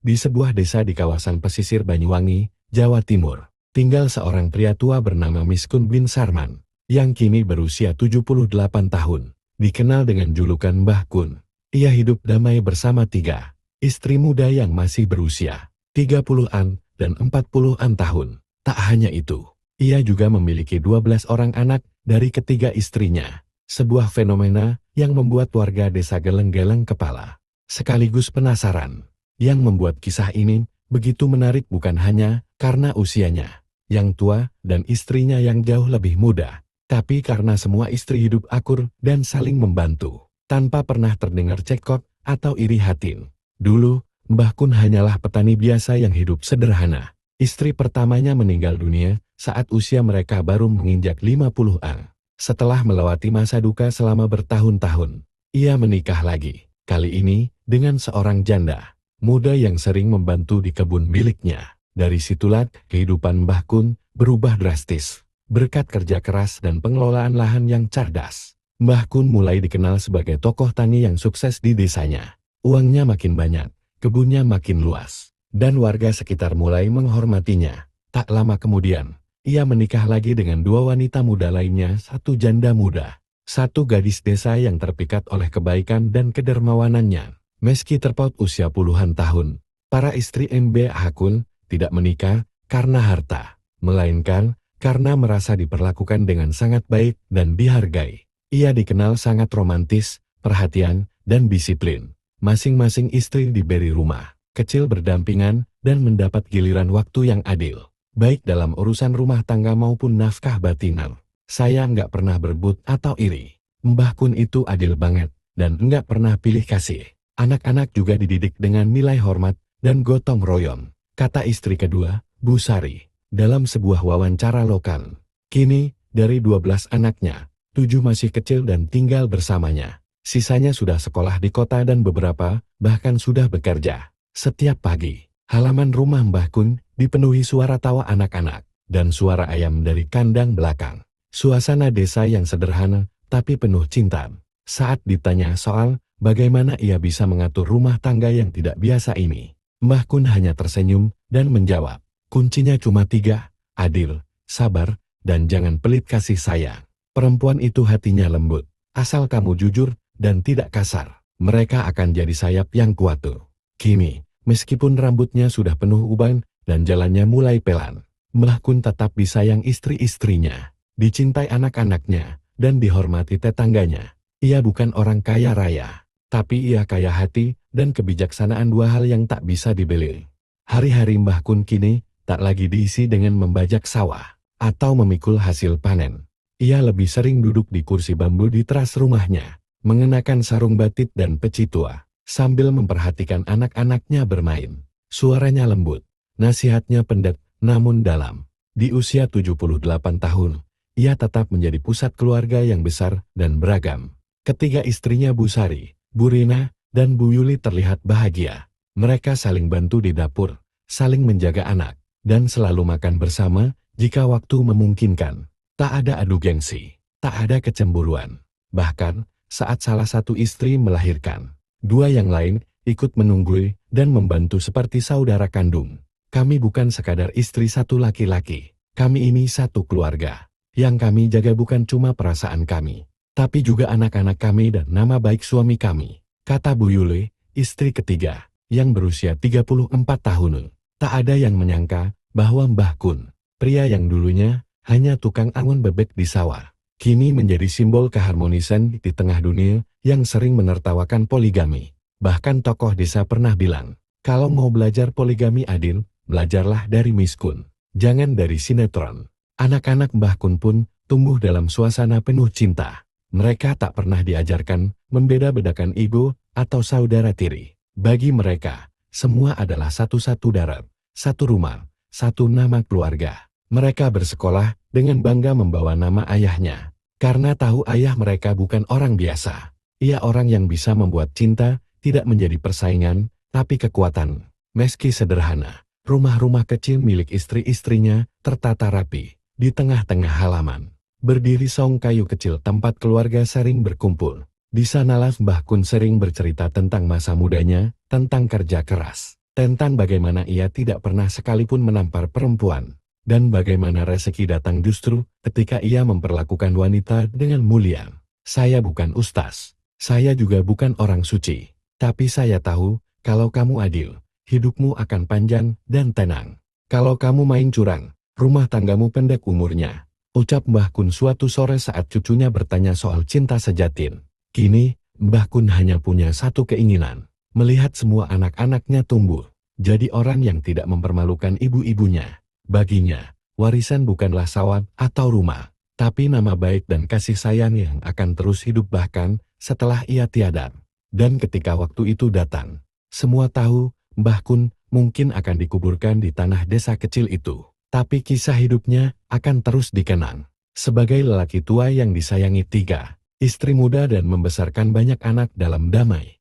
Di sebuah desa di kawasan pesisir Banyuwangi, Jawa Timur, tinggal seorang pria tua bernama Miskun bin Sarman, yang kini berusia 78 tahun, dikenal dengan julukan Mbah Kun. Ia hidup damai bersama tiga istri muda yang masih berusia 30-an dan 40-an tahun. Tak hanya itu, ia juga memiliki 12 orang anak dari ketiga istrinya, sebuah fenomena yang membuat warga desa geleng-geleng kepala, sekaligus penasaran. Yang membuat kisah ini begitu menarik bukan hanya karena usianya yang tua dan istrinya yang jauh lebih muda, tapi karena semua istri hidup akur dan saling membantu, tanpa pernah terdengar cekcok atau iri hati. Dulu, Mbah Kun hanyalah petani biasa yang hidup sederhana. Istri pertamanya meninggal dunia saat usia mereka baru menginjak 50-an. Setelah melewati masa duka selama bertahun-tahun, ia menikah lagi, kali ini dengan seorang janda muda yang sering membantu di kebun miliknya. Dari situlah kehidupan Mbah Kun berubah drastis. Berkat kerja keras dan pengelolaan lahan yang cerdas, Mbah Kun mulai dikenal sebagai tokoh tani yang sukses di desanya. Uangnya makin banyak, kebunnya makin luas, dan warga sekitar mulai menghormatinya. Tak lama kemudian, ia menikah lagi dengan dua wanita muda lainnya, satu janda muda, satu gadis desa yang terpikat oleh kebaikan dan kedermawanannya. Meski terpaut usia puluhan tahun, para istri Mbah Kun tidak menikah karena harta, melainkan karena merasa diperlakukan dengan sangat baik dan dihargai. Ia dikenal sangat romantis, perhatian, dan disiplin. Masing-masing istri diberi rumah kecil berdampingan dan mendapat giliran waktu yang adil, baik dalam urusan rumah tangga maupun nafkah batinan. Saya nggak pernah berebut atau iri. Mbah Kun itu adil banget dan nggak pernah pilih kasih. Anak-anak juga dididik dengan nilai hormat dan gotong royong, kata istri kedua, Bu Sari, dalam sebuah wawancara lokal. Kini, dari 12 anaknya, 7 masih kecil dan tinggal bersamanya. Sisanya sudah sekolah di kota dan beberapa bahkan sudah bekerja. Setiap pagi, halaman rumah Mbah Kun dipenuhi suara tawa anak-anak dan suara ayam dari kandang belakang. Suasana desa yang sederhana tapi penuh cinta. Saat ditanya soal bagaimana ia bisa mengatur rumah tangga yang tidak biasa ini, Mbah Kun hanya tersenyum dan menjawab, kuncinya cuma 3, adil, sabar, dan jangan pelit kasih sayang. Perempuan itu hatinya lembut, asal kamu jujur dan tidak kasar, mereka akan jadi sayap yang kuat tuh. Kini, meskipun rambutnya sudah penuh uban dan jalannya mulai pelan, Mbah Kun tetap disayang istri-istrinya, dicintai anak-anaknya, dan dihormati tetangganya. Ia bukan orang kaya raya, tapi ia kaya hati dan kebijaksanaan, dua hal yang tak bisa dibeli. Hari-hari Mbah Kun kini tak lagi diisi dengan membajak sawah atau memikul hasil panen. Ia lebih sering duduk di kursi bambu di teras rumahnya, mengenakan sarung batik dan peci tua, sambil memperhatikan anak-anaknya bermain. Suaranya lembut, nasihatnya pendek namun dalam. Di usia 78 tahun, ia tetap menjadi pusat keluarga yang besar dan beragam. Ketiga istrinya Bu Sari, Bu Rina, dan Bu Yuli terlihat bahagia. Mereka saling bantu di dapur, saling menjaga anak, dan selalu makan bersama jika waktu memungkinkan. Tak ada adu gengsi, tak ada kecemburuan. Bahkan, saat salah satu istri melahirkan, dua yang lain ikut menunggui dan membantu seperti saudara kandung. Kami bukan sekadar istri satu laki-laki, kami ini satu keluarga. Yang kami jaga bukan cuma perasaan kami, tapi juga anak-anak kami dan nama baik suami kami, kata Bu Yuli, istri ketiga, yang berusia 34 tahun. Tak ada yang menyangka bahwa Mbah Kun, pria yang dulunya hanya tukang angon bebek di sawah, kini menjadi simbol keharmonisan di tengah dunia yang sering menertawakan poligami. Bahkan tokoh desa pernah bilang, kalau mau belajar poligami adil, belajarlah dari Miskun, jangan dari sinetron. Anak-anak Mbah Kun pun tumbuh dalam suasana penuh cinta. Mereka tak pernah diajarkan membeda-bedakan ibu atau saudara tiri. Bagi mereka, semua adalah satu-satu darat, satu rumah, satu nama keluarga. Mereka bersekolah dengan bangga membawa nama ayahnya, karena tahu ayah mereka bukan orang biasa. Ia orang yang bisa membuat cinta tidak menjadi persaingan, tapi kekuatan. Meski sederhana, rumah-rumah kecil milik istri-istrinya tertata rapi. Di tengah-tengah halaman, berdiri saung kayu kecil tempat keluarga sering berkumpul. Di sanalah Mbah Kun sering bercerita tentang masa mudanya, tentang kerja keras, tentang bagaimana ia tidak pernah sekalipun menampar perempuan, dan bagaimana rezeki datang justru ketika ia memperlakukan wanita dengan mulia. Saya bukan ustaz, saya juga bukan orang suci, tapi saya tahu, kalau kamu adil, hidupmu akan panjang dan tenang. Kalau kamu main curang, rumah tanggamu pendek umurnya, ucap Mbah Kun suatu sore saat cucunya bertanya soal cinta sejati. Kini, Mbah Kun hanya punya satu keinginan, melihat semua anak-anaknya tumbuh jadi orang yang tidak mempermalukan ibu-ibunya. Baginya, warisan bukanlah sawah atau rumah, tapi nama baik dan kasih sayang yang akan terus hidup bahkan setelah ia tiada. Dan ketika waktu itu datang, semua tahu Mbah Kun mungkin akan dikuburkan di tanah desa kecil itu. Tapi kisah hidupnya akan terus dikenang sebagai lelaki tua yang disayangi 3 istri muda dan membesarkan banyak anak dalam damai.